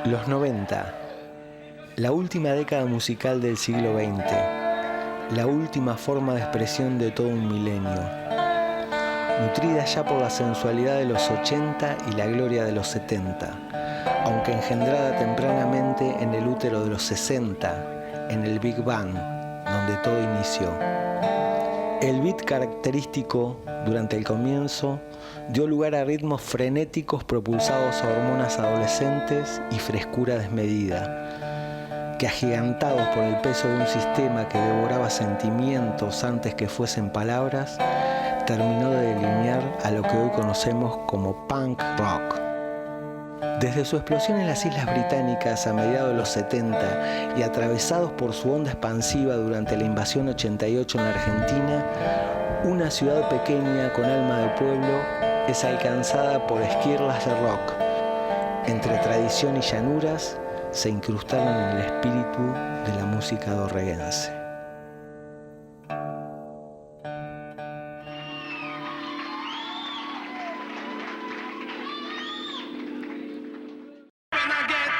Los 90, la última década musical del siglo XX, la última forma de expresión de todo un milenio, nutrida ya por la sensualidad de los 80 y la gloria de los 70, aunque engendrada tempranamente en el útero de los 60, en el Big Bang, donde todo inició. El beat característico durante el comienzo dio lugar a ritmos frenéticos propulsados a hormonas adolescentes y frescura desmedida, que agigantados por el peso de un sistema que devoraba sentimientos antes que fuesen palabras, terminó de delinear a lo que hoy conocemos como punk rock. Desde su explosión en las Islas Británicas a mediados de los 70 y atravesados por su onda expansiva durante la invasión 88 en la Argentina, una ciudad pequeña con alma de pueblo es alcanzada por esquirlas de rock. Entre tradición y llanuras se incrustaron en el espíritu de la música dorreguense.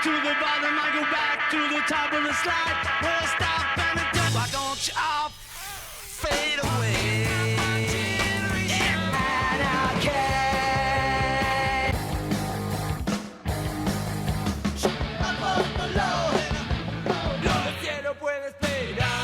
To the bottom, I go back to the top of the slide. Where I stop and it does. Why don't you all fade away? And I can't. Up below, lo que no puedes esperar.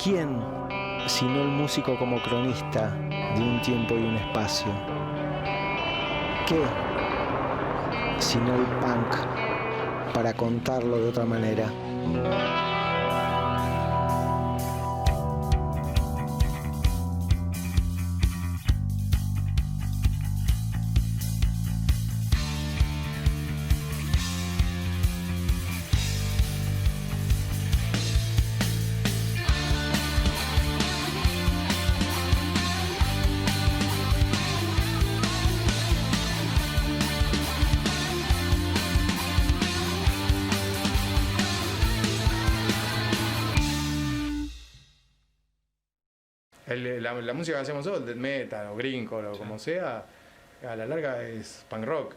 ¿Quién, sino el músico como cronista de un tiempo y un espacio? ¿Qué, sino el punk para contarlo de otra manera? La música que hacemos nosotros, death metal o greencore o como sea, a la larga es punk rock.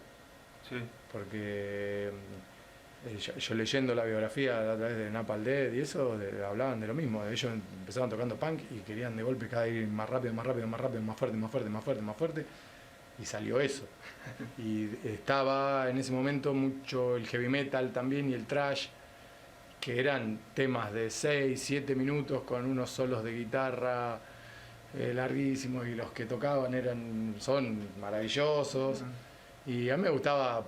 Sí. Porque yo leyendo la biografía a través de Napalm Death y eso, hablaban de lo mismo. Ellos empezaban tocando punk y querían de golpe cada vez ir más rápido, más rápido, más rápido, más fuerte, más fuerte, más fuerte, más fuerte. Y salió eso. Y estaba en ese momento mucho el heavy metal también y el thrash, que eran temas de 6, 7 minutos con unos solos de guitarra larguísimos, y los que tocaban son maravillosos. Y a mí me gustaba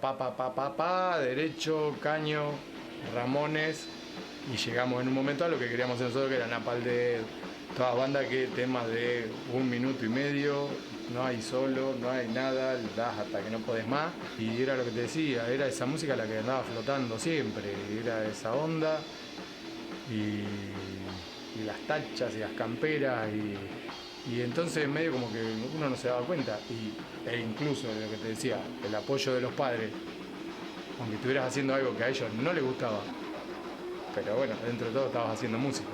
derecho, caño, Ramones, y llegamos en un momento a lo que queríamos hacer nosotros, que era Napalm Death, todas bandas que temas de 1 minuto y medio, no hay solo, no hay nada, das hasta que no podés más. Y era lo que te decía, era esa música la que andaba flotando siempre, era esa onda, y las tachas y las camperas, y entonces medio como que uno no se daba cuenta, e incluso de lo que te decía, el apoyo de los padres, aunque estuvieras haciendo algo que a ellos no les gustaba, pero bueno, dentro de todo estabas haciendo música.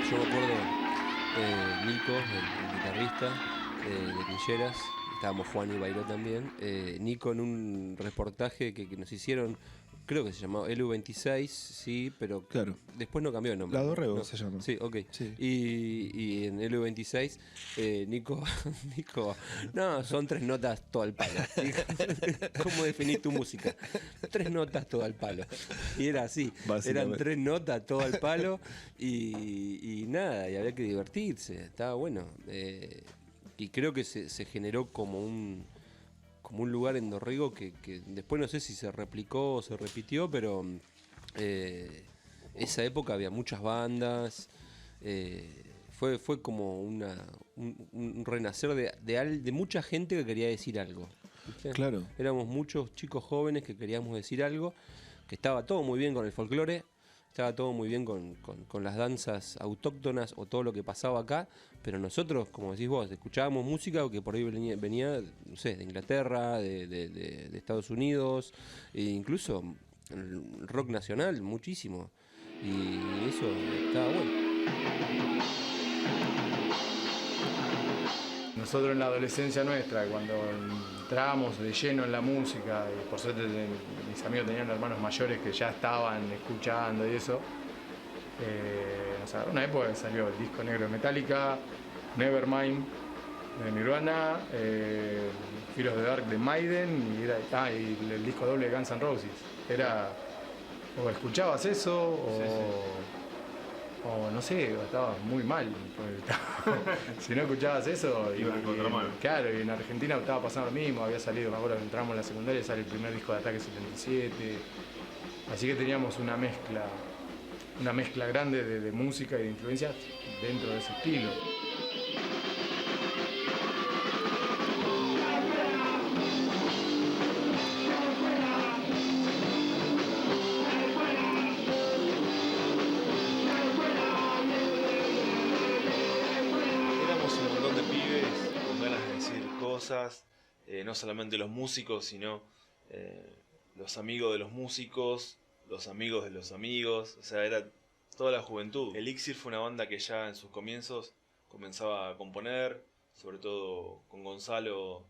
Yo me acuerdo, Nico, el guitarrista de Quilleras, estábamos Juan y Bairó también. Nico en un reportaje que nos hicieron, creo que se llamaba LU26, sí, pero claro, después no cambió el nombre. La Dorrego no, se llama. Sí, ok. Sí. Y en LU26, Nico, no, son 3 notas todo al palo. ¿Cómo definís tu música? 3 notas todo al palo. Y era así, eran 3 notas todo al palo y nada, y había que divertirse, estaba bueno. Y creo que se generó como un lugar en Dorrego que después no sé si se replicó o se repitió, pero esa época había muchas bandas, fue como un renacer de mucha gente que quería decir algo, ¿viste? Claro. Éramos muchos chicos jóvenes que queríamos decir algo, que estaba todo muy bien con el folclore, estaba todo muy bien con las danzas autóctonas o todo lo que pasaba acá, pero nosotros, como decís vos, escuchábamos música que por ahí venía no sé, de Inglaterra, de Estados Unidos, e incluso el rock nacional, muchísimo. Y eso estaba bueno. Nosotros en la adolescencia nuestra, cuando entrábamos de lleno en la música, y por suerte mis amigos tenían hermanos mayores que ya estaban escuchando y eso, nos agarró una época que salió el disco negro de Metallica, Nevermind de Nirvana, Fear of the Dark de Maiden, y el disco doble de Guns N' Roses. Era, o escuchabas eso, o no sé, estabas muy mal. Si no escuchabas eso, claro, y en Argentina estaba pasando lo mismo, había salido, me acuerdo que entramos en la secundaria y sale el primer disco de Ataque 77, así que teníamos una mezcla grande de música y de influencias dentro de ese estilo. No solamente los músicos, sino los amigos de los músicos, los amigos de los amigos, o sea, era toda la juventud. Elixir fue una banda que ya en sus comienzos comenzaba a componer, sobre todo con Gonzalo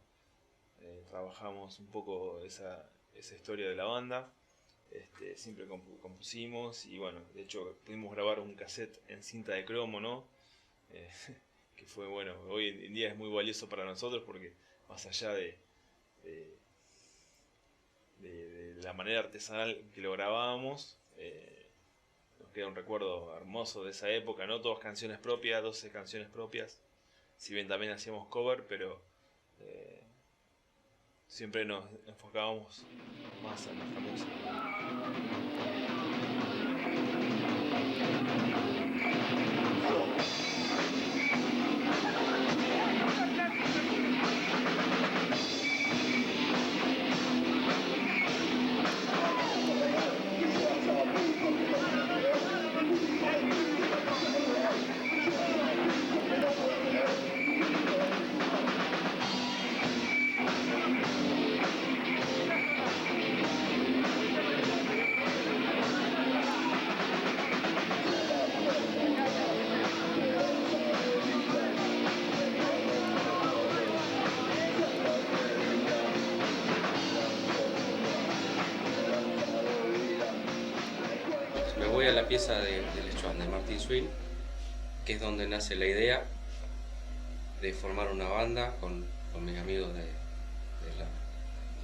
trabajamos un poco esa historia de la banda. Siempre compusimos y bueno, de hecho pudimos grabar un cassette en cinta de cromo, ¿no? Que fue bueno, hoy en día es muy valioso para nosotros porque más allá de la manera artesanal que lo grabábamos, nos queda un recuerdo hermoso de esa época, ¿no? Todas canciones propias, 12 canciones propias, si bien también hacíamos cover, pero siempre nos enfocábamos más en nuestra música. Me voy a la pieza de Lechuan, de Martín Swin, que es donde nace la idea de formar una banda con mis amigos de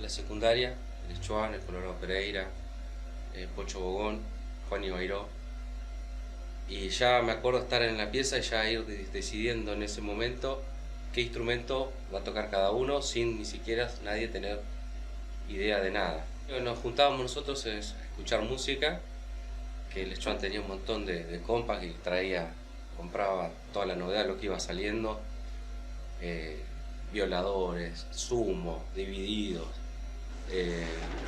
la secundaria, el Lechuan, el Colorado Pereira, Pocho Bogón, Juan Ibairó. Y ya me acuerdo estar en la pieza y ya ir decidiendo en ese momento qué instrumento va a tocar cada uno sin ni siquiera nadie tener idea de nada. Nos juntábamos nosotros a escuchar música, que el Lechuan tenía un montón de compas y compraba toda la novedad, lo que iba saliendo, Violadores, Sumo, Divididos,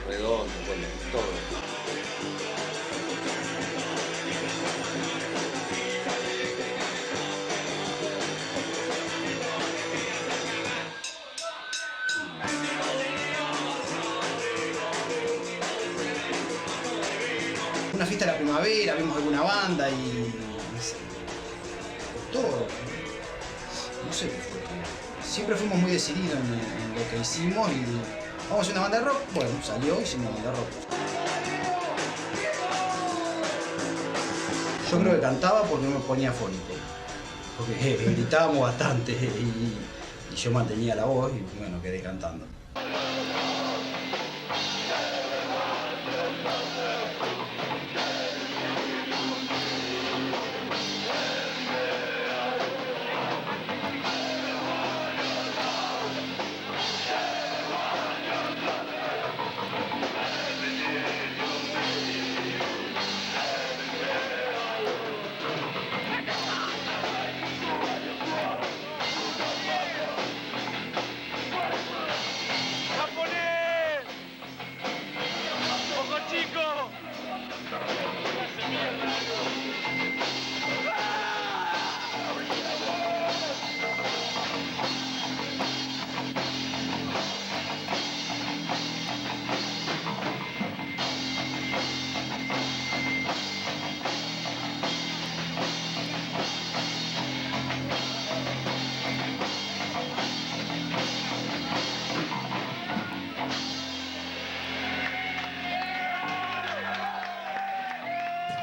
Redondos, bueno, todo. Una fiesta de la primavera, vimos alguna banda y todo. No sé qué fue. Siempre fuimos muy decididos en lo que hicimos y vamos a hacer una banda de rock. Bueno, salió y hicimos una banda de rock. Yo creo que cantaba porque no me ponía afónico. Porque gritábamos bastante y yo mantenía la voz y bueno, quedé cantando.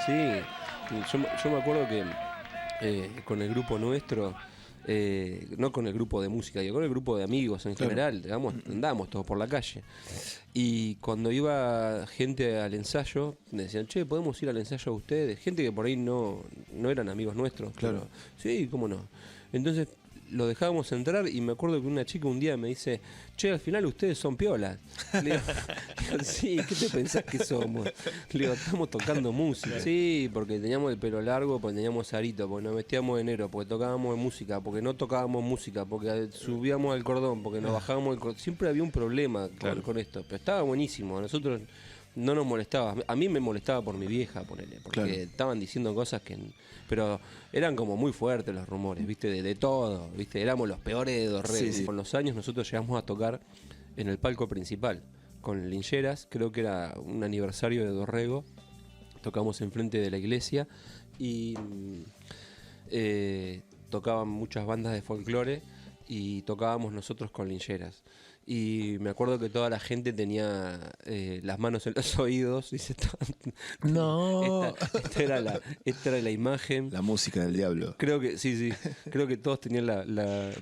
Sí, yo me acuerdo que con el grupo nuestro, no con el grupo de música, con el grupo de amigos en general, digamos, andábamos todos por la calle. Y cuando iba gente al ensayo, me decían, che, ¿podemos ir al ensayo de ustedes? Gente que por ahí no eran amigos nuestros. Claro. Pero, sí, cómo no. Entonces lo dejábamos entrar y me acuerdo que una chica un día me dice, che, al final ustedes son piolas. Le digo, sí, ¿qué te pensás que somos? Le digo, estamos tocando música. Sí, porque teníamos el pelo largo, porque teníamos arito, porque nos vestíamos de negro, porque tocábamos música, porque no tocábamos música, porque subíamos al cordón, porque nos bajábamos el cordón. Siempre había un problema con esto, pero estaba buenísimo. A nosotros no nos molestaba. A mí me molestaba por mi vieja, ponele, porque estaban diciendo cosas que... Pero eran como muy fuertes los rumores, ¿viste? De todo, ¿viste? Éramos los peores de Dorrego. Sí. Con los años nosotros llegamos a tocar en el palco principal, con Lincheras, creo que era un aniversario de Dorrego. Tocamos enfrente de la iglesia y tocaban muchas bandas de folclore y tocábamos nosotros con Lincheras. Y me acuerdo que toda la gente tenía las manos en los oídos y se estaban... No. Esta era la imagen. La música del diablo. Creo que, sí. Creo que todos tenían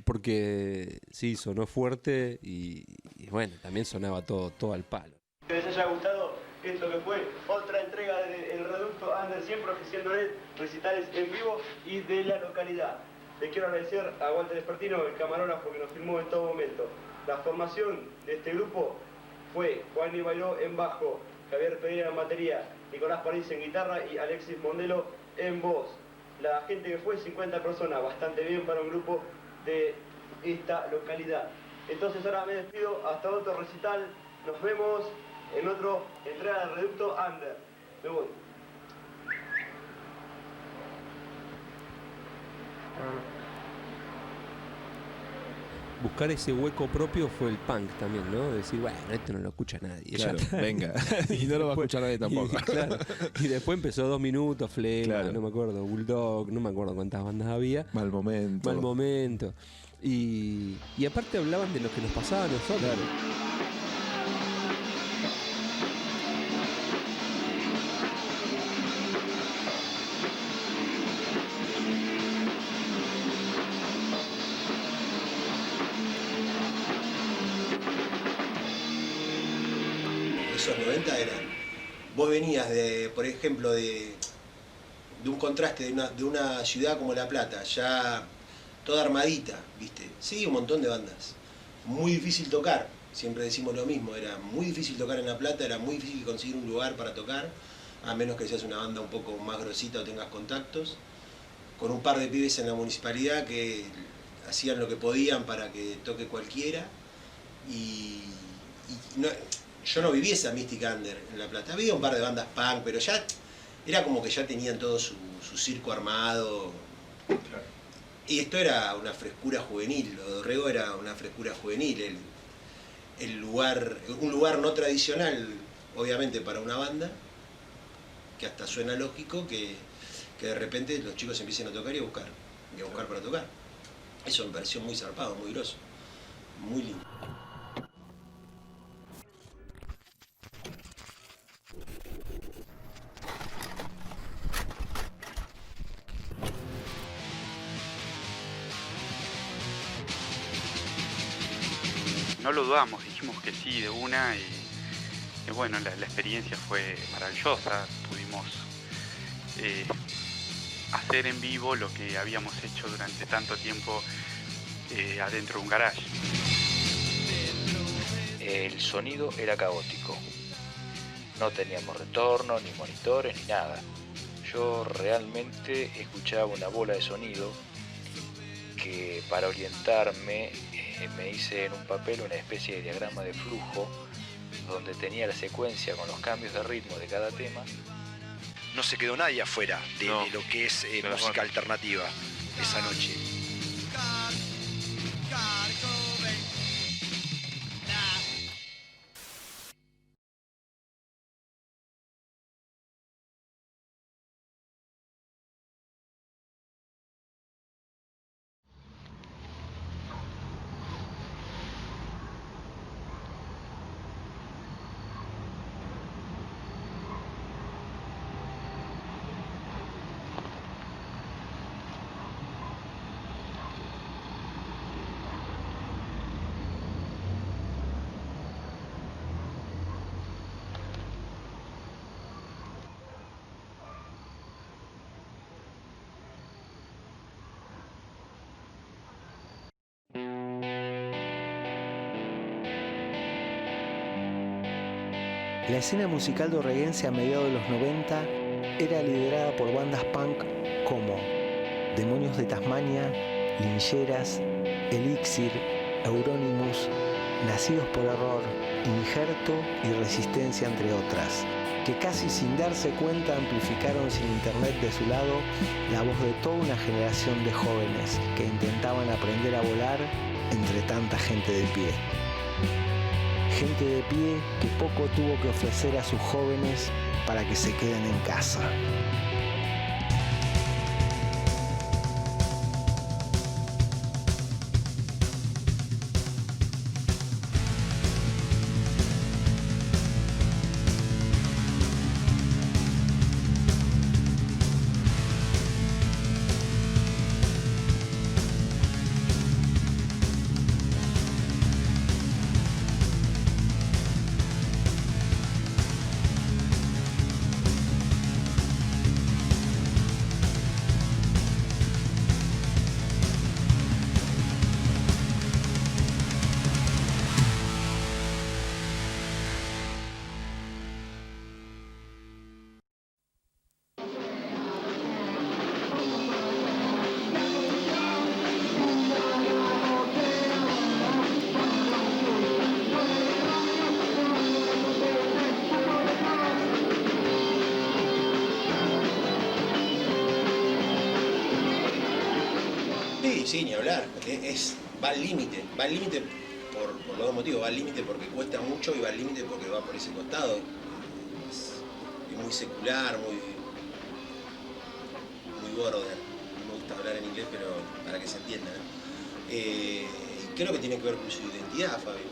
porque sí, sonó fuerte y bueno, también sonaba todo al palo. Que les haya gustado esto que fue otra entrega del Reducto Under, siempre ofreciéndoles recitales en vivo y de la localidad. Le quiero agradecer a Walter Espertino, el camarógrafo que nos filmó en todo momento. La formación de este grupo fue Juan Ibairó en bajo, Javier Pereira en batería, Nicolás París en guitarra y Alexis Mondelo en voz. La gente que fue, 50 personas, bastante bien para un grupo de esta localidad. Entonces ahora me despido, hasta otro recital, nos vemos en otra entrega del Reducto Under. Me voy. Buscar ese hueco propio fue el punk también, ¿no? Decir, bueno, esto no lo escucha nadie. Claro, Ya está. venga. Y no lo va a escuchar nadie tampoco. Y después empezó 2 minutos, Flema, Claro. no me acuerdo, Bulldog, no me acuerdo cuántas bandas había. Mal momento. Mal momento. Y aparte hablaban de lo que nos pasaba a nosotros. Claro. Esos 90 eran. Vos venías de, por ejemplo, de un contraste de una ciudad como La Plata, ya toda armadita, ¿viste? Sí, un montón de bandas. Muy difícil tocar, siempre decimos lo mismo, era muy difícil tocar en La Plata, era muy difícil conseguir un lugar para tocar, a menos que seas una banda un poco más grosita o tengas contactos. Con un par de pibes en la municipalidad que hacían lo que podían para que toque cualquiera. Y no, yo no viví esa mística under en La Plata. Había un par de bandas punk, pero ya era como que ya tenían todo su circo armado. Claro. Y esto era una frescura juvenil, lo de Dorrego era una frescura juvenil. Un lugar no tradicional, obviamente, para una banda, que hasta suena lógico que de repente los chicos empiecen a tocar y a buscar para tocar. Eso me pareció muy zarpado, muy groso, muy lindo. No lo dudamos, dijimos que sí de una y bueno, la experiencia fue maravillosa. Pudimos hacer en vivo lo que habíamos hecho durante tanto tiempo adentro de un garage. El sonido era caótico. No teníamos retorno, ni monitores, ni nada. Yo realmente escuchaba una bola de sonido que para orientarme me hice en un papel una especie de diagrama de flujo donde tenía la secuencia con los cambios de ritmo de cada tema. No se quedó nadie afuera de lo que es música alternativa esa noche. La escena musical dorreguense a mediados de los 90 era liderada por bandas punk como Demonios de Tasmania, Lincheras, Elixir, Euronymous, Nacidos por Error, Injerto y Resistencia, entre otras, que casi sin darse cuenta amplificaron sin internet de su lado la voz de toda una generación de jóvenes que intentaban aprender a volar entre tanta gente de pie. Gente de pie que poco tuvo que ofrecer a sus jóvenes para que se queden en casa. Sí, ni hablar. Va al límite por los dos motivos. Va al límite porque cuesta mucho y va al límite porque va por ese costado. Es muy secular, muy border. No me gusta hablar en inglés, pero para que se entienda, ¿no? Creo que tiene que ver con su identidad, Fabio.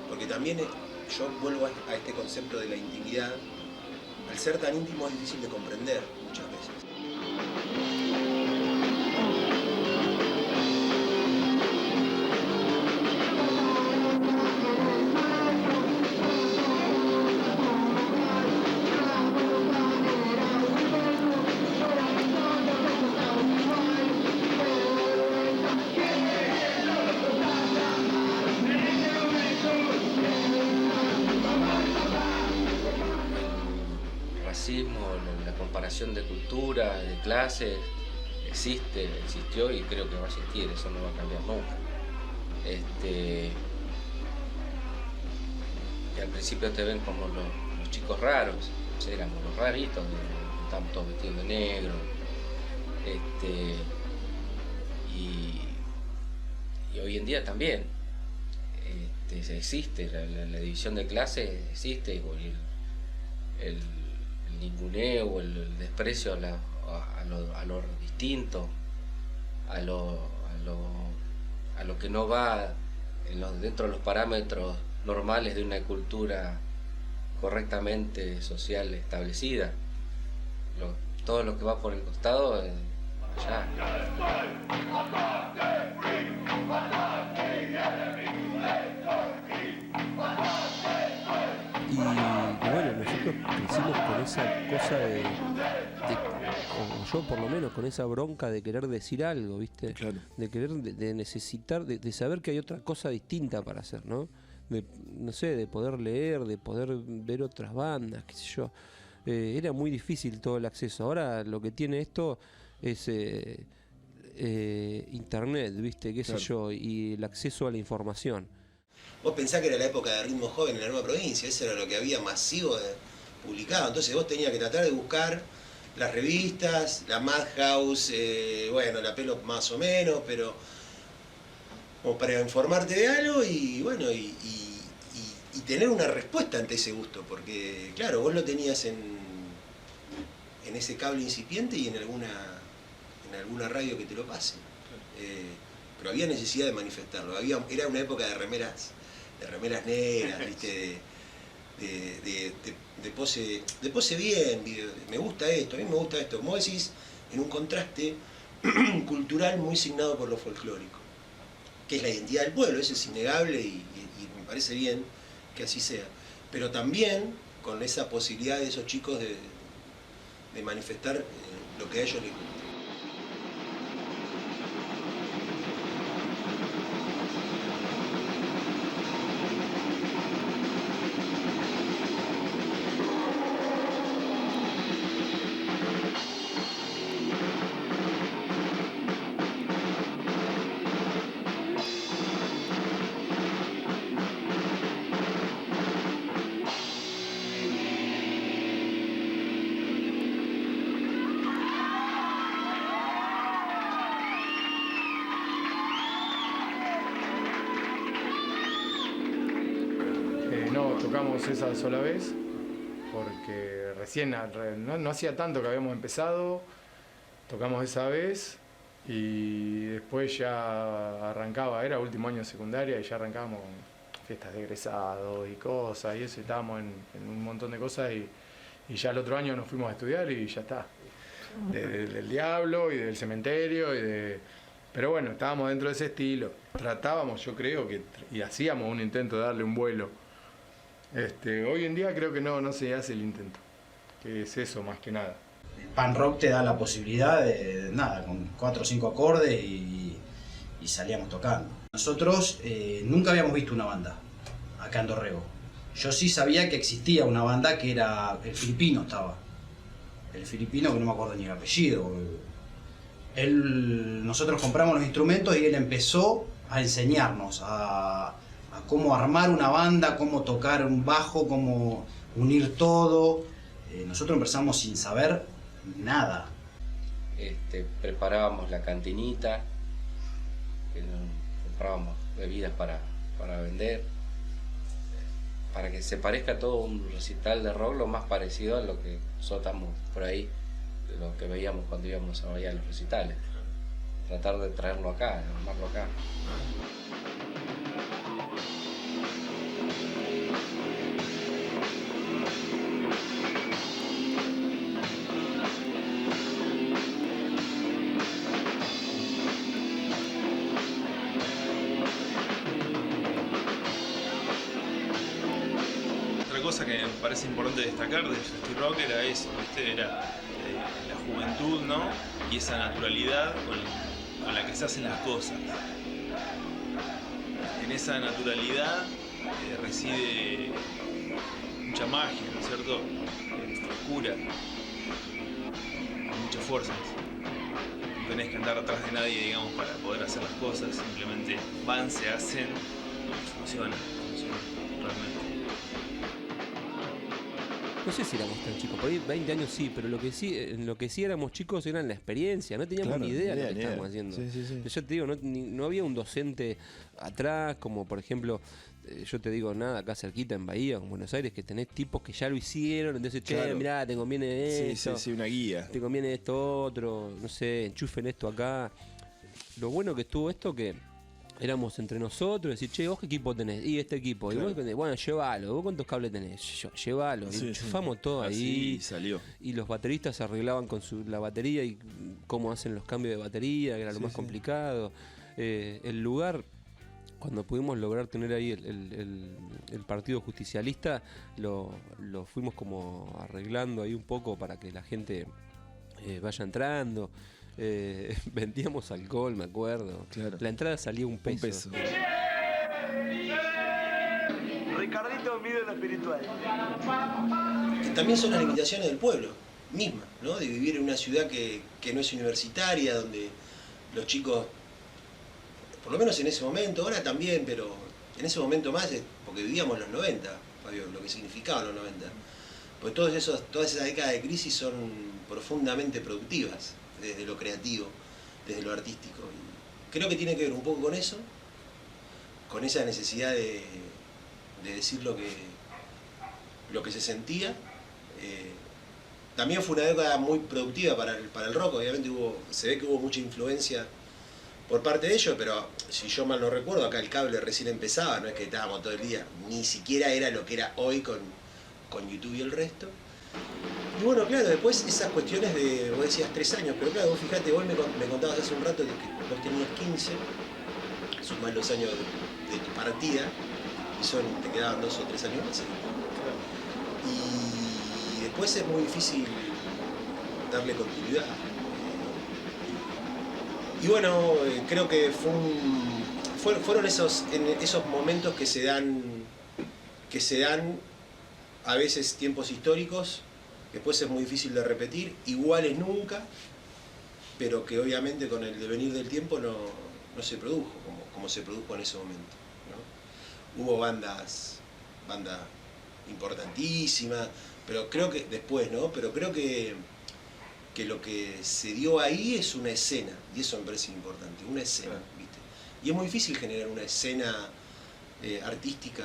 Porque también yo vuelvo a este concepto de la intimidad. Al ser tan íntimo es difícil de comprender muchas veces. La comparación de cultura, de clases, existió y creo que va a existir, eso no va a cambiar nunca. Y al principio te ven como los chicos raros, o sea, éramos los raritos, estábamos todos vestidos de negro. Y hoy en día también existe, la división de clases existe, el ninguneo, el desprecio a lo distinto, a lo que no va dentro de los parámetros normales de una cultura correctamente social establecida. Todo lo que va por el costado, allá. Y bueno, nosotros crecimos con esa cosa o yo por lo menos, con esa bronca de querer decir algo, ¿viste? Claro. De querer, de necesitar, de saber que hay otra cosa distinta para hacer, ¿no? No sé, de poder leer, de poder ver otras bandas, qué sé yo. Era muy difícil todo el acceso. Ahora lo que tiene esto es internet, ¿viste? Qué sé yo, y el acceso a la información. Vos pensás que era la época de Ritmo Joven en la nueva provincia, eso era lo que había masivo publicado. Entonces vos tenías que tratar de buscar las revistas, la Madhouse, la Pelo más o menos, pero como para informarte de algo y bueno, y tener una respuesta ante ese gusto, porque claro, vos lo tenías en ese cable incipiente y en alguna radio que te lo pase. Pero había necesidad de manifestarlo, era una época de remeras negras, ¿viste? De pose bien, me gusta esto, a mí me gusta esto, como decís, en un contraste cultural muy signado por lo folclórico, que es la identidad del pueblo, eso es innegable y me parece bien que así sea, pero también con esa posibilidad de esos chicos de manifestar lo que a ellos les gusta. Tocamos esa sola vez porque recién no hacía tanto que habíamos empezado, tocamos esa vez y después ya arrancaba, era último año de secundaria y ya arrancábamos con fiestas de egresados y cosas y eso, y estábamos en un montón de cosas y ya el otro año nos fuimos a estudiar y ya está, del Diablo y del Cementerio pero bueno, estábamos dentro de ese estilo, tratábamos, yo creo que, y hacíamos un intento de darle un vuelo. Hoy en día creo que no se hace el intento, que es eso más que nada. El punk rock te da la posibilidad de nada, con 4 o 5 acordes y salíamos tocando. Nosotros nunca habíamos visto una banda acá en Dorrego. Yo sí sabía que existía una banda que era el Filipino, estaba. El Filipino, que no me acuerdo ni el apellido. Nosotros compramos los instrumentos y él empezó a enseñarnos a cómo armar una banda, cómo tocar un bajo, cómo unir todo. Nosotros empezamos sin saber nada. Preparábamos la cantinita, que comprábamos bebidas para vender, para que se parezca todo un recital de rock lo más parecido a lo que nosotros estamos por ahí, de lo que veíamos cuando íbamos a Bahía a los recitales. Tratar de traerlo acá, de armarlo acá. Otra cosa que me parece importante destacar del Festi Rock era eso, ¿viste? Era la juventud, ¿no? Y esa naturalidad con la que se hacen las cosas. En esa naturalidad reside mucha magia, ¿no es cierto? Frescura, muchas fuerzas. No tenés que andar atrás de nadie, digamos, para poder hacer las cosas. Simplemente van, se hacen, funcionan realmente. No sé si éramos tan chicos, por ahí 20 años sí, pero en lo que sí éramos chicos era en la experiencia, no teníamos ni idea de lo que estábamos haciendo. Sí. Yo te digo, no había un docente atrás, como por ejemplo, yo te digo nada, acá cerquita en Bahía, en Buenos Aires, que tenés tipos que ya lo hicieron, entonces, che, mirá, te conviene esto. Sí, una guía. Te conviene esto otro, no sé, enchufen esto acá. Lo bueno que estuvo esto que éramos entre nosotros, decir, che, ¿vos qué equipo tenés? Y este equipo. Claro. Y vos, bueno, llévalo. ¿Vos cuántos cables tenés? Llévalo. Y enchufamos todo ahí. Salió. Y los bateristas se arreglaban con la batería y cómo hacen los cambios de batería, que era lo más complicado. El lugar, cuando pudimos lograr tener ahí el partido justicialista, lo fuimos como arreglando ahí un poco para que la gente vaya entrando. Vendíamos alcohol, me acuerdo. Claro. La entrada salía un peso. Ricardito, mi ídolo espiritual. Que también son las limitaciones del pueblo misma, ¿no? De vivir en una ciudad que no es universitaria, donde los chicos, por lo menos en ese momento, ahora también, pero en ese momento más, porque vivíamos los 90, Fabio, lo que significaban los 90. Porque todas esas décadas de crisis son profundamente productivas, desde lo creativo, desde lo artístico. Y creo que tiene que ver un poco con eso, con esa necesidad de decir lo que se sentía. También fue una década muy productiva para el rock, obviamente se ve que hubo mucha influencia por parte de ellos, pero si yo mal no recuerdo, acá el cable recién empezaba, no es que estábamos todo el día, ni siquiera era lo que era hoy con YouTube y el resto. Y bueno, claro, después esas cuestiones de, vos decías 3 años, pero claro, vos fijate, vos me contabas hace un rato que vos tenías 15, sumás los años de tu partida, y te quedaban 2 o 3 años más. Y después es muy difícil darle continuidad. Y bueno, creo que fueron esos momentos que se dan a veces tiempos históricos, después es muy difícil de repetir, iguales nunca, pero que obviamente con el devenir del tiempo no se produjo como se produjo en ese momento, ¿no? Hubo banda importantísima, pero creo que después, ¿no? Pero creo que lo que se dio ahí es una escena, y eso me parece importante, una escena, ¿viste? Y es muy difícil generar una escena artística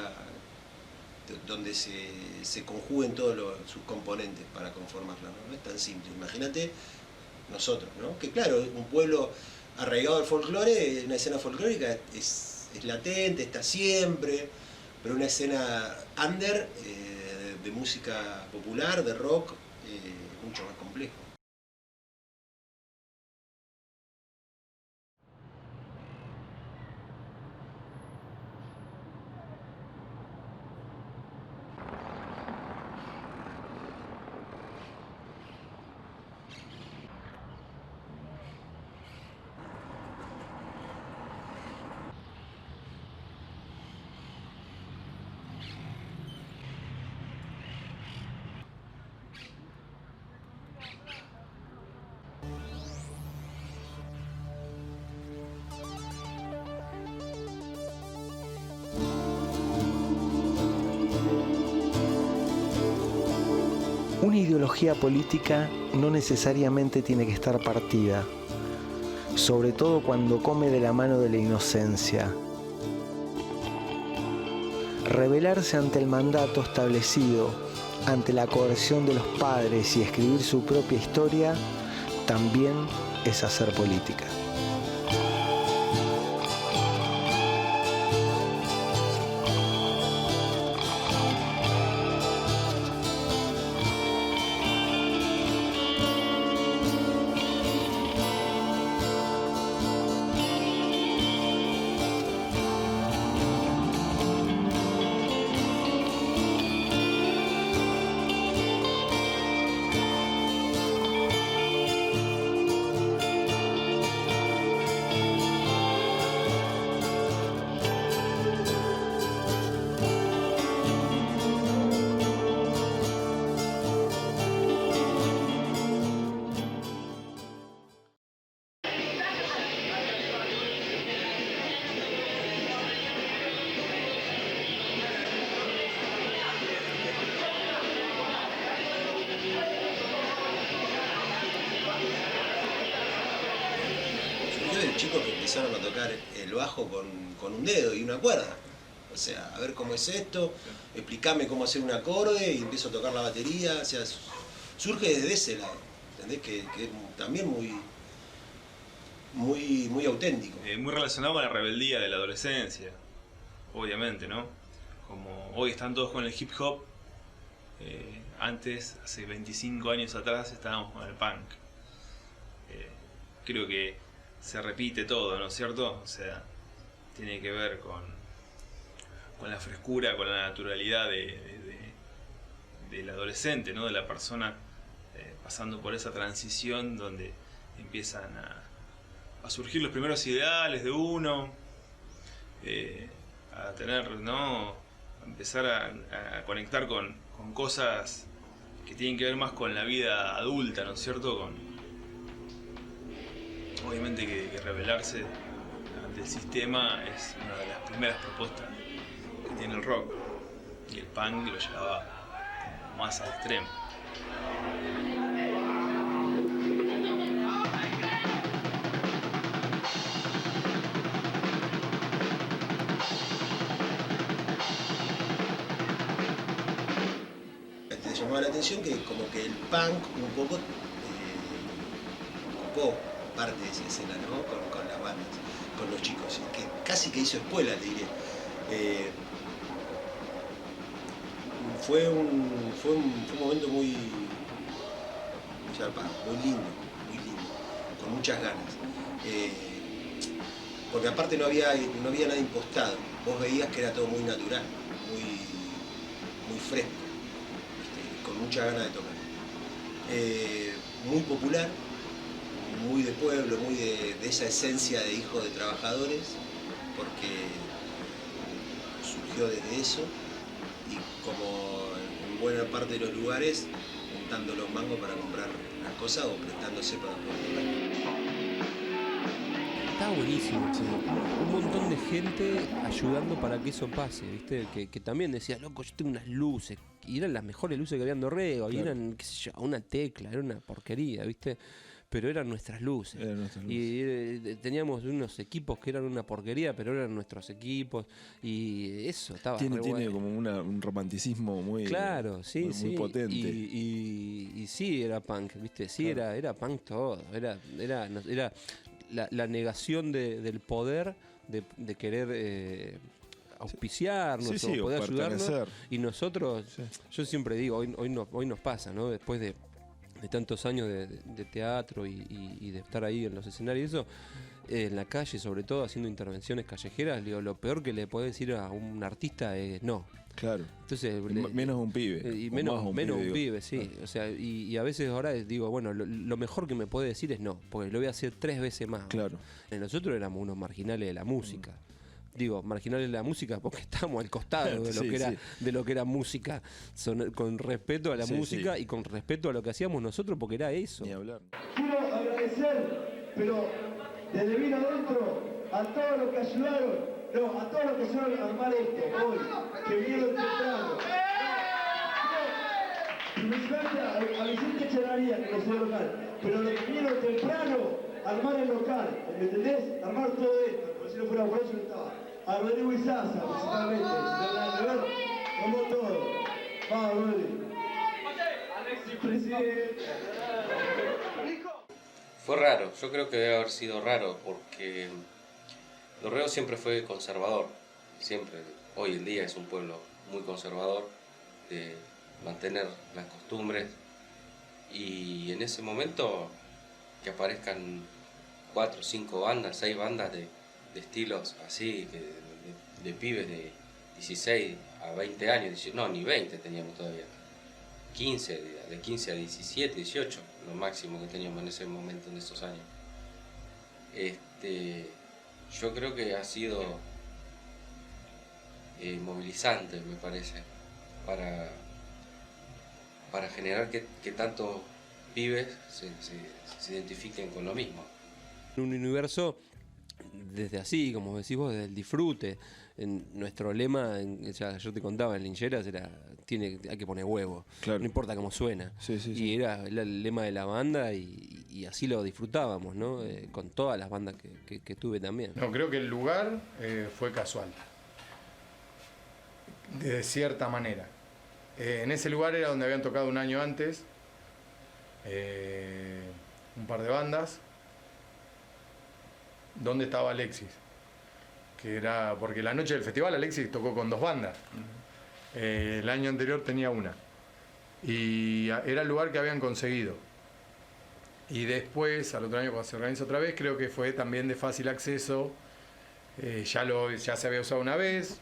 donde se conjuguen todos sus componentes para conformarla, ¿no? No es tan simple. Imagínate nosotros, ¿no? Que claro, un pueblo arraigado al folclore, una escena folclórica es latente, está siempre, pero una escena under de música popular, de rock, mucho más complejo. Una ideología política no necesariamente tiene que estar partida. sobre todo cuando come de la mano de la inocencia. Rebelarse ante el mandato establecido, ante la coerción de los padres y escribir su propia historia, también es hacer política. Chicos que empezaron a tocar el bajo con un dedo y una cuerda. O sea, a ver cómo es esto, explícame cómo hacer un acorde y empiezo a tocar la batería. O sea, surge desde ese lado, ¿entendés? Que es también muy auténtico. Muy relacionado con la rebeldía de la adolescencia, obviamente, ¿no? Como hoy están todos con el hip hop, antes, hace 25 años atrás, estábamos con el punk. Creo que se repite todo, ¿no es cierto? O sea, tiene que ver con la frescura, con la naturalidad del adolescente, ¿no? De la persona pasando por esa transición donde empiezan a surgir los primeros ideales de uno, a tener, ¿no? A empezar a conectar con cosas que tienen que ver más con la vida adulta, ¿no es cierto? Obviamente que rebelarse ante el sistema es una de las primeras propuestas que tiene el rock, y el punk lo llevaba como más al extremo. Te llamaba la atención que como que el punk un poco ocupó parte de esa escena, ¿no? Con las bandas, con los chicos, que casi que hizo escuela, te diré. Fue un momento muy lindo, con muchas ganas. Porque aparte no había nada impostado, vos veías que era todo muy natural, muy fresco, con mucha ganas de tocar. Muy popular, muy de pueblo, muy de esa esencia de hijo de trabajadores, porque surgió desde eso, y como en buena parte de los lugares, juntando los mangos para comprar las cosas o prestándose para poder tocar. Está buenísimo, che. Un montón de gente ayudando para que eso pase, ¿viste? Que también decía, loco, yo tengo unas luces, y eran las mejores luces que había en Dorrego, y eran, qué sé yo, una tecla, era una porquería, ¿viste? Pero eran nuestras luces. Y teníamos unos equipos que eran una porquería, pero eran nuestros equipos. Y eso estaba Tiene bueno. como un romanticismo muy, claro, sí, muy potente. Y sí era punk, ¿viste? Sí, claro. era punk todo. Era la negación del poder de querer auspiciarnos o poder ayudarnos. Y nosotros, yo siempre digo, hoy nos pasa, ¿no? Después de tantos años de teatro y de estar ahí en los escenarios y eso, en la calle, sobre todo haciendo intervenciones callejeras, digo, lo peor que le podés decir a un artista es no. Claro. Entonces, menos un pibe. Y menos un pibe, sí. Claro. O sea, y a veces ahora digo, bueno, lo mejor que me puede decir es no, porque lo voy a hacer 3 veces más. Claro. Nosotros éramos unos marginales de la música. Digo, marginales de la música porque estamos al costado de lo que era música, con respeto a la música y con respeto a lo que hacíamos nosotros, porque era eso. Ni hablar. Quiero agradecer, pero desde bien adentro, a todos los que ayudaron, a todos los que ayudaron a armar esto hoy, que vinieron temprano. Principalmente a Vicente Echevarría, que no soy local, pero los que vinieron temprano, armar el local, ¿me entendés? Armar todo esto, porque si no fuera por eso no estaba. A Rodrigo Izaza, principalmente, si no nada que ver, como todo. Va, Rodrigo. Alexis, presidente. Fue raro, yo creo que debe haber sido raro porque Dorrego siempre fue conservador, siempre, hoy en día es un pueblo muy conservador, de mantener las costumbres, y en ese momento que aparezcan 4, 5 bandas, 6 bandas de estilos así, de pibes de 16 a 20 años, no, ni 20 teníamos todavía, 15, de 15 a 17, 18, lo máximo que teníamos en ese momento, en esos años. Yo creo que ha sido movilizante, me parece, para generar que tantos pibes se identifiquen con lo mismo. Un universo desde así, como decís vos, desde el disfrute. En nuestro lema, ya yo te contaba, en Lincheras era hay que poner huevo, claro. No importa cómo suena. Y era el lema de la banda y así lo disfrutábamos, ¿no? Con todas las bandas que tuve también. No, creo que el lugar fue casual, de cierta manera. En ese lugar era donde habían tocado un año antes un par de bandas, donde estaba Alexis, que era porque la noche del festival Alexis tocó con 2 bandas. El año anterior tenía una y era el lugar que habían conseguido, y después al otro año cuando se organiza otra vez creo que fue también de fácil acceso. Ya se había usado una vez,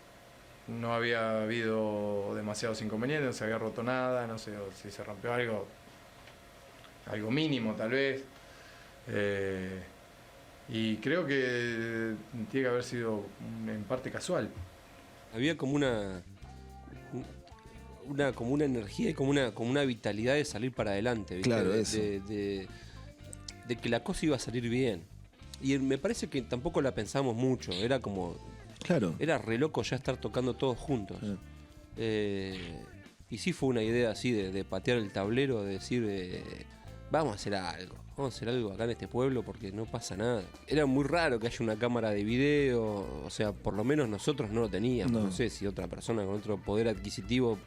no había habido demasiados inconvenientes, no se había roto nada, no sé si se rompió algo mínimo tal vez, y creo que tiene que haber sido en parte casual. Había como una energía y como una vitalidad de salir para adelante, ¿viste? Claro, eso. De que la cosa iba a salir bien. Y me parece que tampoco la pensamos mucho, era como... Claro. Era re loco ya estar tocando todos juntos. Y sí fue una idea así de patear el tablero, de decir, vamos a hacer algo acá en este pueblo porque no pasa nada. Era muy raro que haya una cámara de video, o sea, por lo menos nosotros no lo teníamos, no sé si otra persona con otro poder adquisitivo.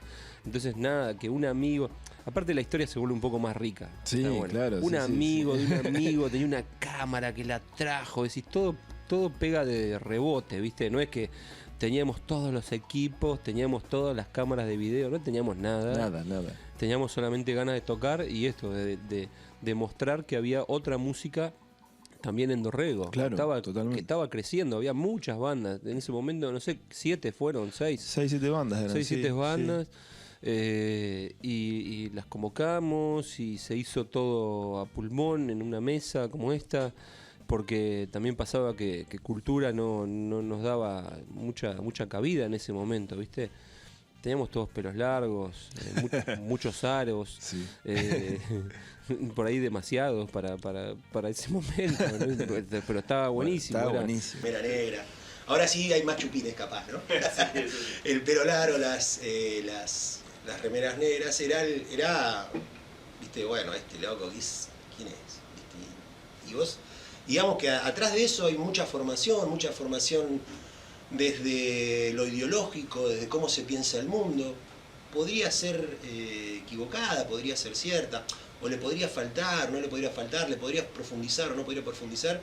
Entonces nada, que un amigo... Aparte la historia se vuelve un poco más rica. Sí, bueno. Claro. Un amigo de un amigo tenía una cámara que la trajo, decís, todo pega de rebote, ¿viste? No es que teníamos todos los equipos, teníamos todas las cámaras de video, no teníamos nada. Nada. Teníamos solamente ganas de tocar y esto, de mostrar que había otra música también en Dorrego. Claro, que estaba creciendo, había muchas bandas. En ese momento, no sé, 7 fueron, 6. 6, 7 bandas eran. 6, 7 bandas. Y las convocamos y se hizo todo a pulmón en una mesa como esta, porque también pasaba que cultura no nos daba mucha cabida en ese momento, ¿viste? Teníamos todos pelos largos, muchos aros, por ahí demasiados para ese momento, ¿no? Pero estaba buenísimo. Buenísimo. Mera negra. Ahora sí hay más chupines capaz, ¿no? El pelo largo, las remeras negras, era, viste, bueno, este loco, ¿quién es? ¿Viste? Y vos, digamos que atrás de eso hay mucha formación desde lo ideológico, desde cómo se piensa el mundo. Podría ser equivocada, podría ser cierta, o le podría faltar, no le podría faltar, le podría profundizar o no podría profundizar,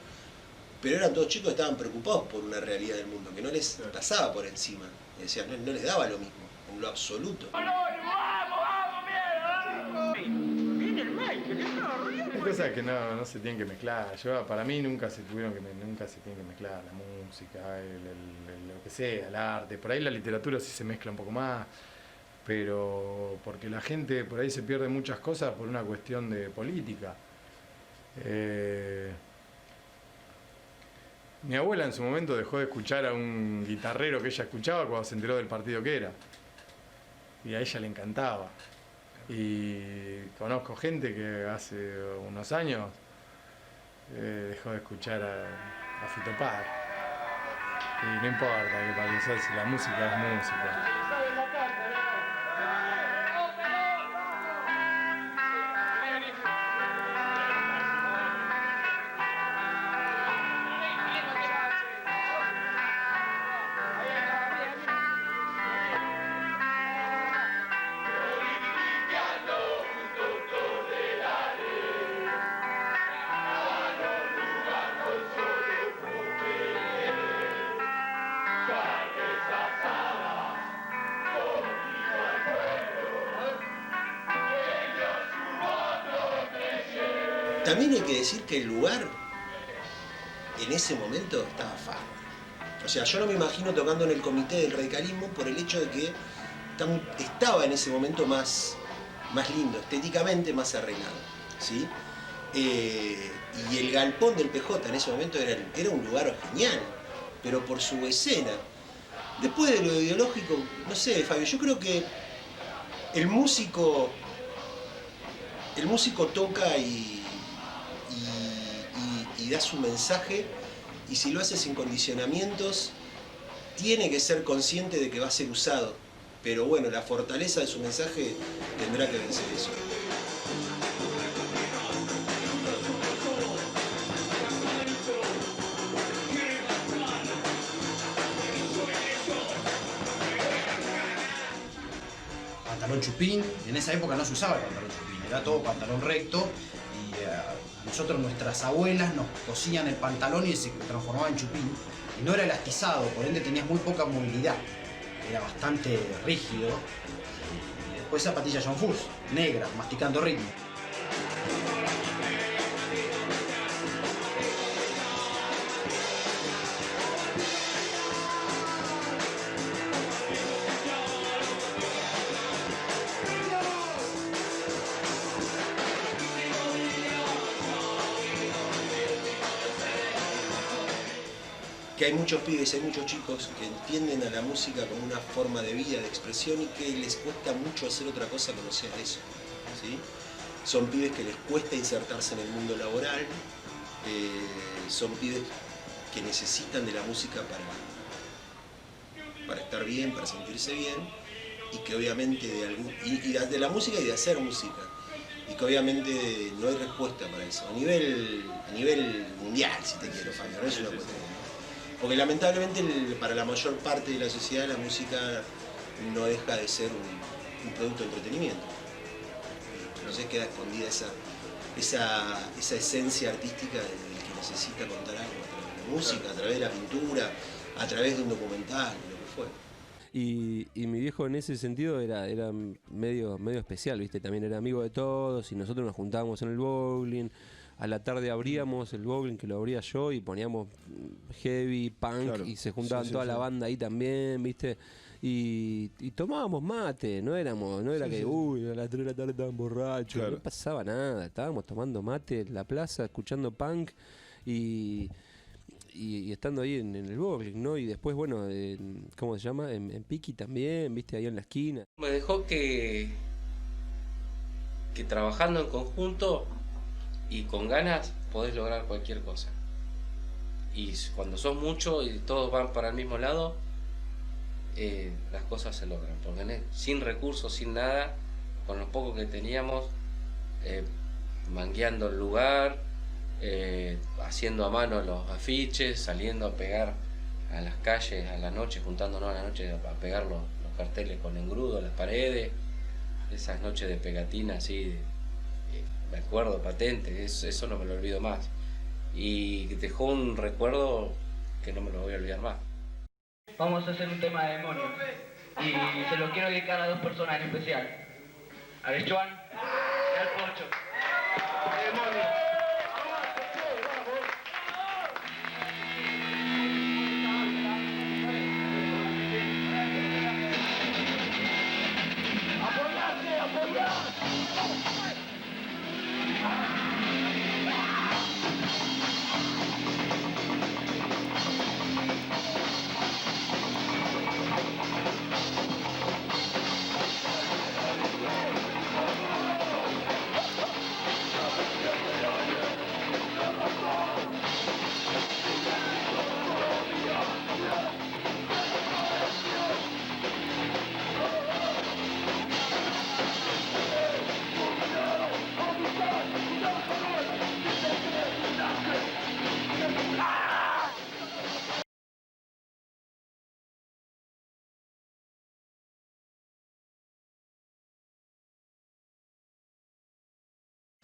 pero eran todos chicos que estaban preocupados por una realidad del mundo, que no les pasaba por encima, decían, no les daba lo mismo, en lo absoluto. Hay cosas que no se tienen que mezclar. Para mí nunca se tiene que mezclar la música, lo que sea, el arte. Por ahí la literatura sí se mezcla un poco más, pero porque la gente por ahí se pierde muchas cosas por una cuestión de política. Mi abuela en su momento dejó de escuchar a un guitarrero que ella escuchaba cuando se enteró del partido que era. Y a ella le encantaba. Y conozco gente que hace unos años dejó de escuchar a Fito Páez. Y no importa que para nosotros la música es música. También hay que decir que el lugar en ese momento estaba fácil. O sea, yo no me imagino tocando en el comité del radicalismo por el hecho de que estaba en ese momento más lindo, estéticamente más arreglado, ¿sí? Y el galpón del PJ en ese momento era un lugar genial, pero por su escena. Después de lo ideológico, no sé, Fabio, yo creo que el músico toca y da su mensaje, y si lo hace sin condicionamientos, tiene que ser consciente de que va a ser usado. Pero bueno, la fortaleza de su mensaje tendrá que vencer eso. Pantalón chupín, en esa época no se usaba el pantalón chupín, era todo pantalón recto, y a nosotros, nuestras abuelas nos cosían el pantalón y se transformaba en chupín, y no era elastizado, por ende tenías muy poca movilidad, era bastante rígido. Y después zapatillas John Fuss, negras, masticando ritmo. Que hay muchos pibes, hay muchos chicos que entienden a la música como una forma de vida, de expresión, y que les cuesta mucho hacer otra cosa que no sea eso, ¿sí? Son pibes que les cuesta insertarse en el mundo laboral, son pibes que necesitan de la música para estar bien, para sentirse bien, y que obviamente de la música y de hacer música, y que obviamente no hay respuesta para eso, a nivel mundial, si te quiero, Fabio, no es una cuestión. Porque lamentablemente para la mayor parte de la sociedad la música no deja de ser un producto de entretenimiento. Entonces queda escondida esa esencia artística del que necesita contar algo a través de la música, a través de la pintura, a través de un documental, lo que fue. Y mi viejo en ese sentido era medio especial, ¿viste? También era amigo de todos y nosotros nos juntábamos en el bowling. A la tarde abríamos el bowling, que lo abría yo, y poníamos heavy, punk, claro, y se juntaban toda la banda ahí también, ¿viste? Y tomábamos mate, no era que, uy, a las 3 de la tarde estaban borrachos, claro. No pasaba nada, estábamos tomando mate en la plaza, escuchando punk y estando ahí en el bowling, ¿no? Y después, bueno, ¿cómo se llama? En Piki también, ¿viste? Ahí en la esquina. Me dejó que trabajando en conjunto y con ganas podés lograr cualquier cosa. Y cuando sos muchos y todos van para el mismo lado, las cosas se logran. Porque sin recursos, sin nada, con los pocos que teníamos, mangueando el lugar, haciendo a mano los afiches, saliendo a pegar a las calles a la noche, juntándonos a la noche a pegar los carteles con engrudo a las paredes, esas noches de pegatina así, me acuerdo patente, eso no me lo olvido más, y dejó un recuerdo que no me lo voy a olvidar más. Vamos a hacer un tema de demonios y se lo quiero dedicar a dos personas en especial, al Joan y al Pocho. Demonios.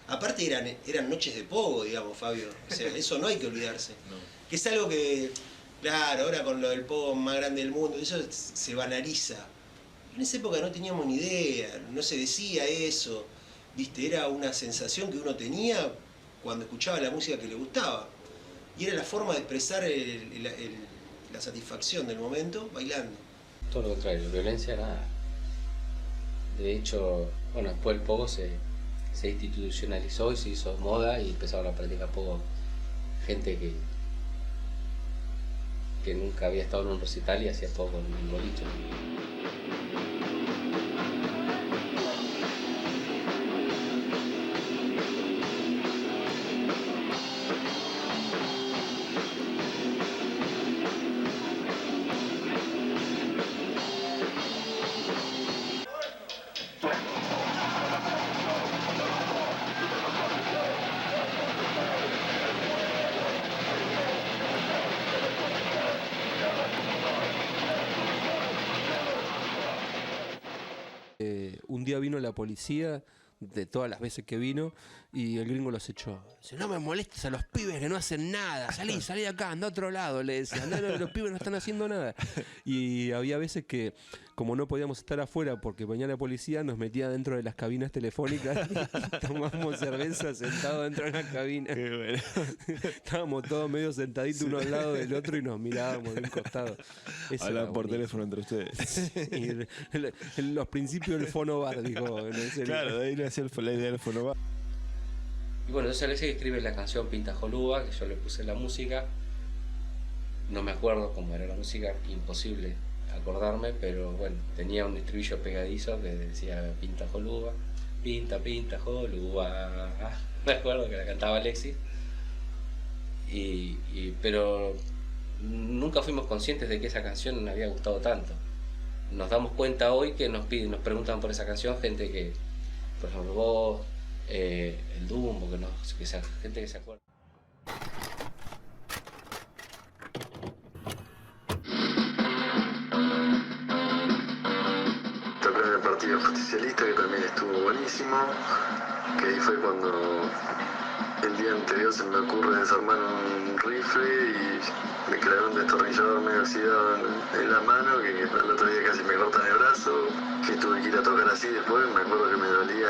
Aparte eran noches de pogo, digamos, Fabio. O sea, eso no hay que olvidarse. No. Que es algo que, claro, ahora con lo del pogo más grande del mundo, eso se banaliza. En esa época no teníamos ni idea, no se decía eso. ¿Viste? Era una sensación que uno tenía cuando escuchaba la música que le gustaba. Y era la forma de expresar la satisfacción del momento bailando. Todo lo contrario, violencia nada. De hecho, bueno, después el pogo se institucionalizó y se hizo moda y empezaron a practicar pogo gente que nunca había estado en un recital y hacía pogo en un boliche. Un día vino la policía, de todas las veces que vino, y el gringo los echó. Dice, no me molestes a los pibes que no hacen nada, salí de acá, anda a otro lado, le decía, no, los pibes no están haciendo nada. Y había veces que, como no podíamos estar afuera porque venía la policía, nos metía dentro de las cabinas telefónicas y tomábamos cerveza sentados dentro de la cabina. Qué bueno. Estábamos todos medio sentaditos uno al lado del otro y nos mirábamos de un costado. Hablaban por teléfono entre ustedes. Y en los principios del fonobar, dijo. Claro, de ahí nació la idea del fonobar. Y bueno, entonces Alexis escribe la canción Pinta Jolúa, que yo le puse la música. No me acuerdo cómo era la música, imposible acordarme, pero bueno, tenía un estribillo pegadizo que decía Pinta Jolúa, pinta Jolúa. Me acuerdo que la cantaba Alexis. Pero nunca fuimos conscientes de que esa canción nos había gustado tanto. Nos damos cuenta hoy que nos preguntan por esa canción gente que, por ejemplo, vos, el Dumbo, gente que se acuerda. Tocó en el Partido Justicialista, que también estuvo buenísimo, que ahí fue cuando el día anterior se me ocurre desarmar un rifle y me clavé un destornillador medio oxidado en la mano, que el otro día casi me cortan el brazo, que tuve que ir a tocar así después. Me acuerdo que me dolía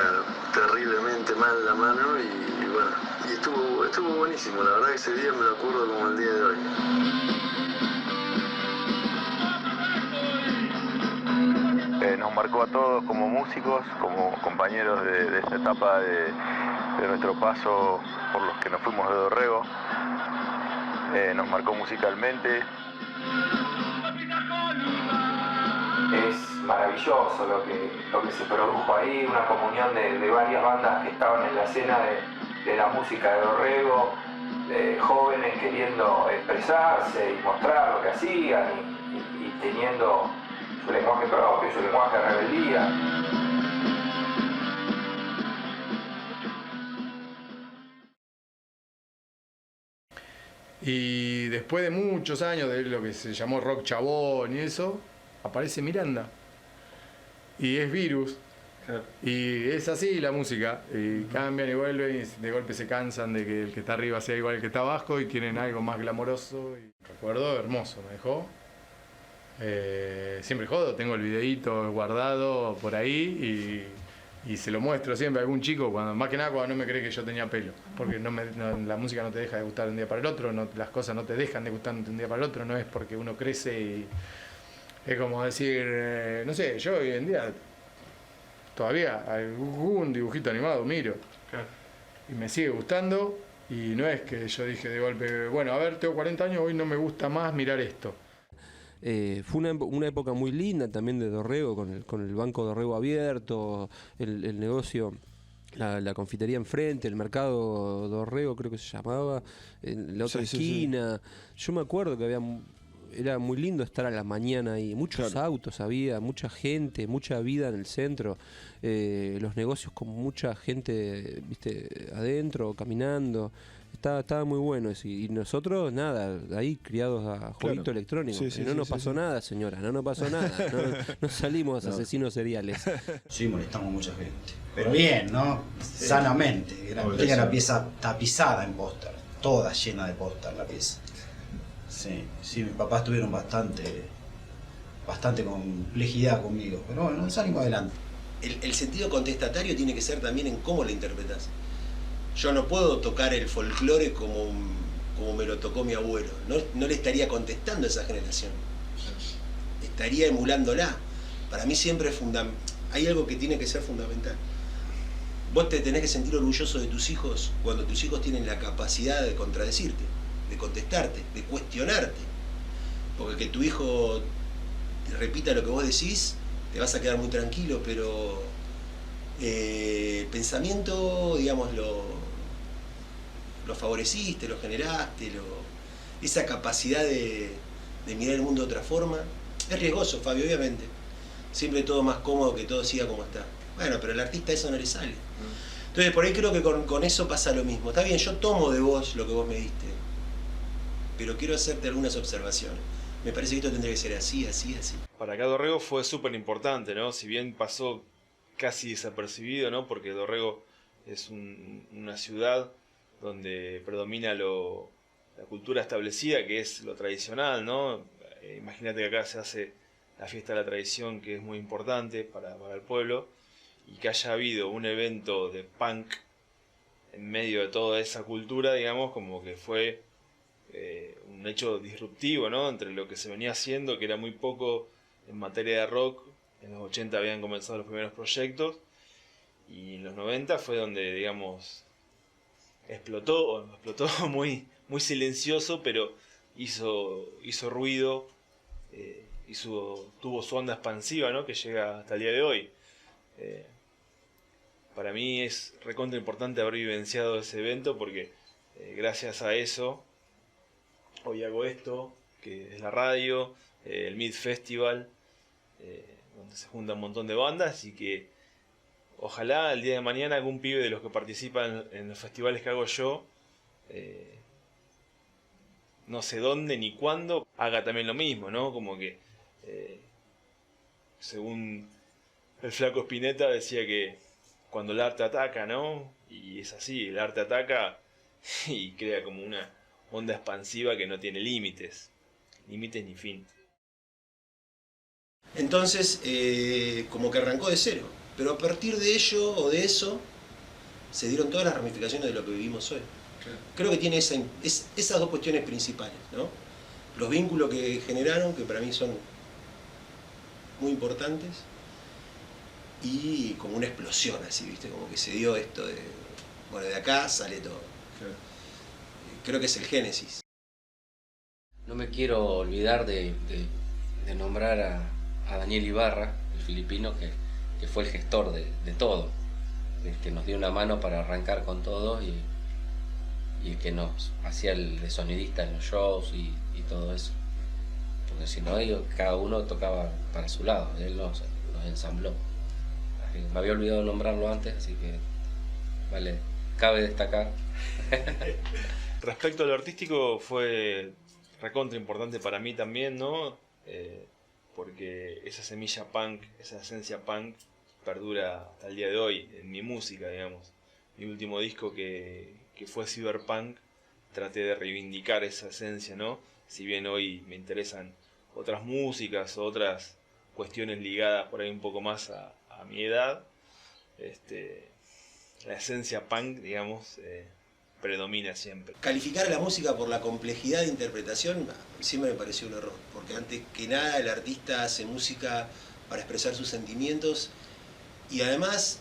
terriblemente mal la mano y bueno, y estuvo buenísimo. La verdad que ese día me lo acuerdo como el día de hoy. Nos marcó a todos como músicos, como compañeros de esa etapa de nuestro paso por los que nos fuimos de Dorrego. Nos marcó musicalmente. Es maravilloso lo que se produjo ahí, una comunión de varias bandas que estaban en la escena de la música de Dorrego, jóvenes queriendo expresarse y mostrar lo que hacían y teniendo su lenguaje propio, su lenguaje de rebeldía. Y después de muchos años de lo que se llamó rock chabón y eso, aparece Miranda. Y es Virus. Claro. Y es así la música. Y cambian y vuelven y de golpe se cansan de que el que está arriba sea igual al que está abajo y tienen algo más glamoroso. Y recuerdo hermoso, me dejó. Siempre jodo, tengo el videíto guardado por ahí y se lo muestro siempre a algún chico, más que nada cuando no me cree que yo tenía pelo, porque la música no te deja de gustar de un día para el otro, las cosas no te dejan de gustar de un día para el otro, no es porque uno crece y es como decir, no sé, yo hoy en día todavía algún dibujito animado miro, claro, y me sigue gustando y no es que yo dije de golpe, bueno, a ver, tengo 40 años, hoy no me gusta más mirar esto. Fue una época muy linda también de Dorrego, con el Banco Dorrego abierto, el negocio, la confitería enfrente, el mercado Dorrego creo que se llamaba, en la otra esquina. Sí. Yo me acuerdo que era muy lindo estar a la mañana ahí, muchos autos había, mucha gente, mucha vida en el centro, los negocios con mucha gente, viste, adentro, caminando. Estaba muy bueno eso. Y nosotros, nada, ahí criados a jueguito electrónico. No nos pasó nada, señora, no nos pasó nada. No salimos asesinos seriales. Sí, molestamos mucha gente. Pero bien, ¿no? Sí. Sanamente. Tenía la pieza tapizada en póster, toda llena de póster la pieza. Sí, mis papás tuvieron bastante complejidad conmigo. Pero bueno, salimos adelante. El sentido contestatario tiene que ser también en cómo lo interpretas. Yo no puedo tocar el folclore como me lo tocó mi abuelo. No le estaría contestando a esa generación. Estaría emulándola. Para mí siempre hay algo que tiene que ser fundamental. Vos te tenés que sentir orgulloso de tus hijos cuando tus hijos tienen la capacidad de contradecirte, de contestarte, de cuestionarte. Porque que tu hijo repita lo que vos decís, te vas a quedar muy tranquilo, pero el pensamiento, digamos, lo favoreciste, lo generaste, esa capacidad de mirar el mundo de otra forma. Es riesgoso, Fabio, obviamente. Siempre todo más cómodo que todo siga como está. Bueno, pero al artista eso no le sale. Entonces por ahí creo que con eso pasa lo mismo. Está bien, yo tomo de vos lo que vos me diste, pero quiero hacerte algunas observaciones. Me parece que esto tendría que ser así, así, así. Para acá Dorrego fue súper importante, ¿no? Si bien pasó casi desapercibido, ¿no? Porque Dorrego es una ciudad donde predomina la cultura establecida, que es lo tradicional, ¿no? Imagínate que acá se hace la fiesta de la tradición, que es muy importante para el pueblo, y que haya habido un evento de punk en medio de toda esa cultura, digamos, como que fue un hecho disruptivo, ¿no? Entre lo que se venía haciendo, que era muy poco en materia de rock. En los 80 habían comenzado los primeros proyectos, y en los 90 fue donde, digamos, explotó muy, muy silencioso, pero hizo ruido, tuvo su onda expansiva, ¿no? Que llega hasta el día de hoy. Para mí es recontra importante haber vivenciado ese evento, porque gracias a eso hoy hago esto, que es la radio, el Mid Festival, donde se juntan un montón de bandas, y que ojalá el día de mañana algún pibe de los que participan en los festivales que hago yo, no sé dónde ni cuándo, haga también lo mismo, ¿no? Como que, según el flaco Spinetta, decía que cuando el arte ataca, ¿no? Y es así, el arte ataca y crea como una onda expansiva que no tiene límites ni fin. Entonces, como que arrancó de cero, pero a partir de ello o de eso se dieron todas las ramificaciones de lo que vivimos hoy. Claro. Creo que tiene esas dos cuestiones principales, ¿no? Los vínculos que generaron, que para mí son muy importantes, y como una explosión así, ¿viste? Como que se dio esto de, bueno, de acá sale todo. Claro. Creo que es el génesis. No me quiero olvidar de nombrar a Daniel Ibarra, el filipino, que fue el gestor de todo, que nos dio una mano para arrancar con todo, y que nos hacía el de sonidista en los shows y todo eso. Porque si no, cada uno tocaba para su lado, él nos ensambló. Me había olvidado nombrarlo antes, así que vale, cabe destacar. Respecto a lo artístico, fue recontra importante para mí también, ¿no? Porque esa semilla punk, esa esencia punk perdura hasta el día de hoy en mi música, digamos. Mi último disco que fue Cyberpunk, traté de reivindicar esa esencia, ¿no? Si bien hoy me interesan otras músicas, otras cuestiones ligadas por ahí un poco más a mi edad, la esencia punk, digamos, predomina siempre. Calificar a la música por la complejidad de interpretación siempre me pareció un error, porque antes que nada el artista hace música para expresar sus sentimientos y además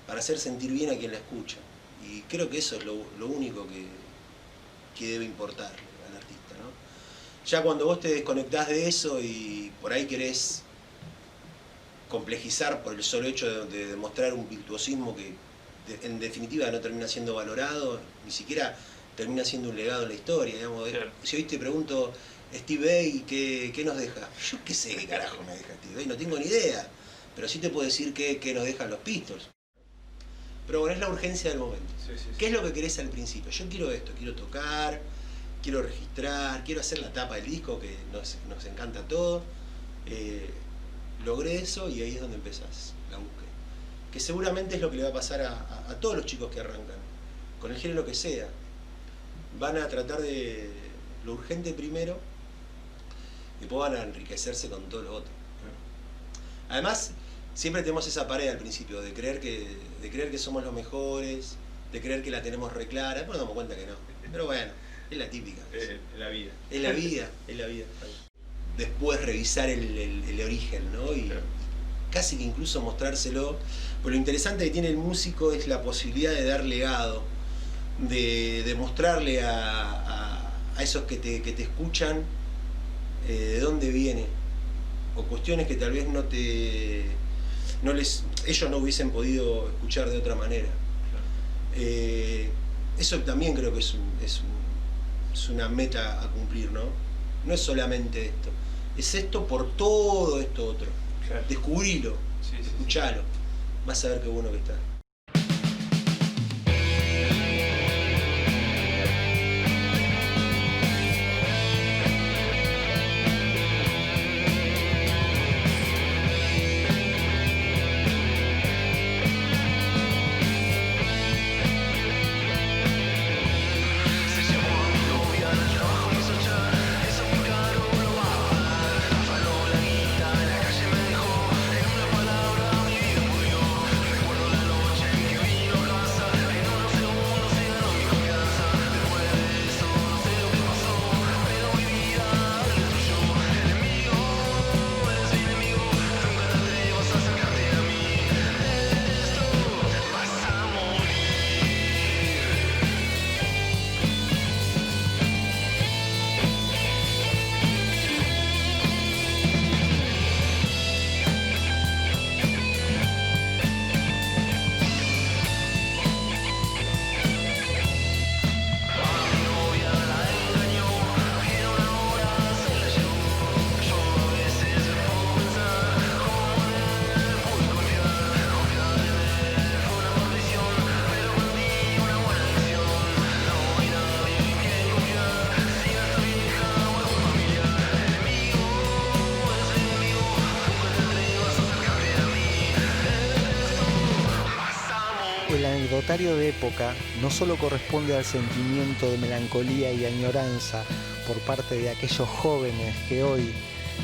para hacer sentir bien a quien la escucha. Y creo que eso es lo único que debe importar al artista, ¿no? Ya cuando vos te desconectás de eso y por ahí querés complejizar por el solo hecho de demostrar un virtuosismo que en definitiva no termina siendo valorado, ni siquiera termina siendo un legado en la historia, digamos. Claro. Si hoy te pregunto, Steve Vai, ¿qué nos deja? Yo qué sé qué carajo me deja Steve Vai, no tengo ni idea, pero sí te puedo decir qué nos dejan los Pistols. Pero bueno, es la urgencia del momento. Sí. ¿Qué es lo que querés al principio? Yo quiero esto, quiero tocar, quiero registrar, quiero hacer la tapa del disco, que nos encanta todo. Logré eso y ahí es donde empezás la búsqueda. Que seguramente es lo que le va a pasar a todos los chicos que arrancan, con el género que sea. Van a tratar de lo urgente primero, y después van a enriquecerse con todo lo otro. Además, siempre tenemos esa pared al principio, de creer que somos los mejores, de creer que la tenemos re clara, después nos damos cuenta que no. Pero bueno, es la típica. Es la vida. Es la vida, es la vida. Después revisar el origen, ¿no? Y casi que incluso mostrárselo. Pero lo interesante que tiene el músico es la posibilidad de dar legado, de mostrarle a esos que te escuchan de dónde viene, o cuestiones que tal vez ellos no hubiesen podido escuchar de otra manera. Eso también creo que es una meta a cumplir, ¿no? No es solamente esto, es esto por todo esto otro. Claro. Descubrilo, escuchalo, vas a ver qué bueno que está. El anecdotario de época no solo corresponde al sentimiento de melancolía y añoranza por parte de aquellos jóvenes que hoy,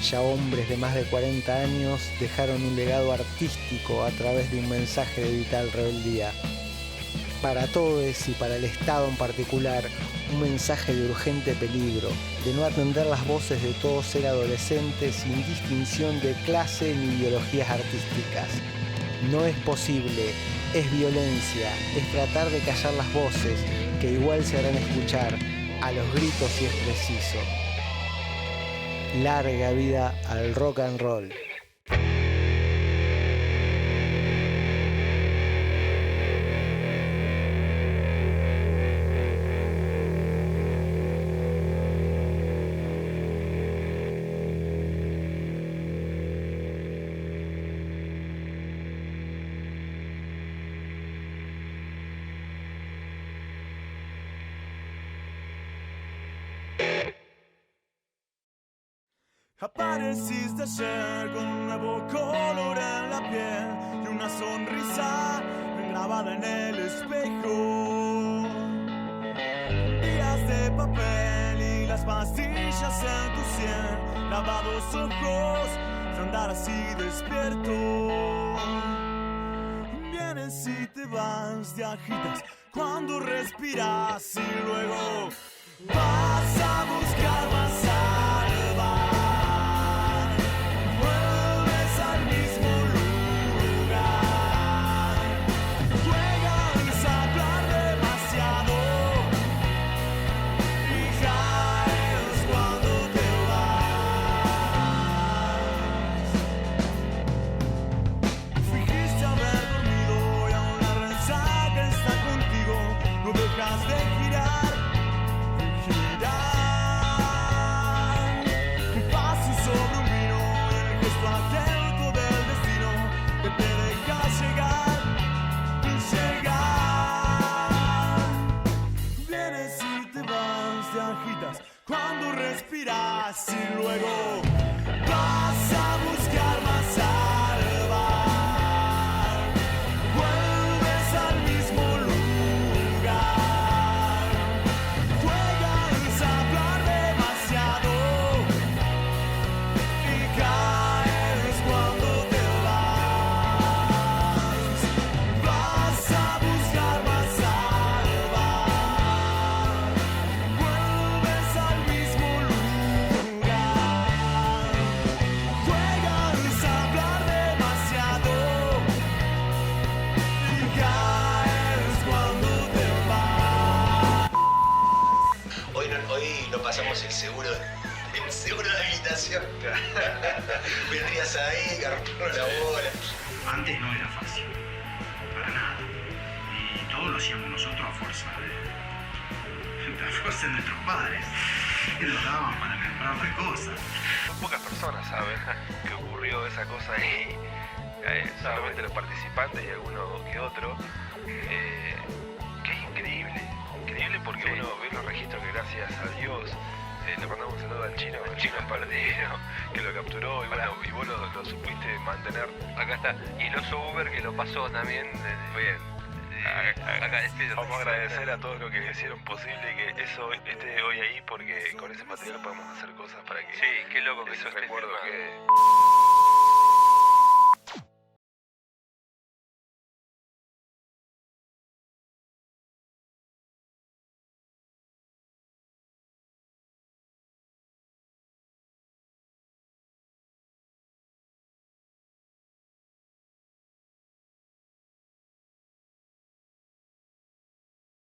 ya hombres de más de 40 años, dejaron un legado artístico a través de un mensaje de vital rebeldía. Para todos y para el Estado en particular, un mensaje de urgente peligro, de no atender las voces de todos ser adolescentes sin distinción de clase ni ideologías artísticas. No es posible, es violencia, es tratar de callar las voces que igual se harán escuchar a los gritos si es preciso. Larga vida al rock and roll. Apareciste ayer con un nuevo color en la piel y una sonrisa grabada en el espejo. Días de papel y las pastillas en tu sien, lavados ojos de andar así despierto. Vienes y te vas, te agitas cuando respiras y luego vas a buscar más salvar. Cuando respiras y luego vas a buscar más salvar. Vuelves al mismo lugar. Juegas a hablar demasiado y caes cuando te vas. seguro de habilitación. Vendrías ahí, agarrando la bola. Antes no era fácil, para nada. Y todo lo hacíamos nosotros a fuerza de nuestros padres. Que nos daban para comprar las cosas. Pocas personas saben que ocurrió esa cosa ahí. Solamente los participantes y alguno que otro. Que es increíble. Increíble porque uno ve los registros que gracias a Dios le mandamos un saludo al chino Pardero, que lo capturó y bueno, y vos lo supiste mantener. Acá está. Y el oso Uber que lo pasó también. Bien. Acá Vamos a agradecer a todos los que hicieron posible que eso esté hoy ahí, porque con ese material podemos hacer cosas para que sí, qué loco que ese eso esté recuerdo filmado. que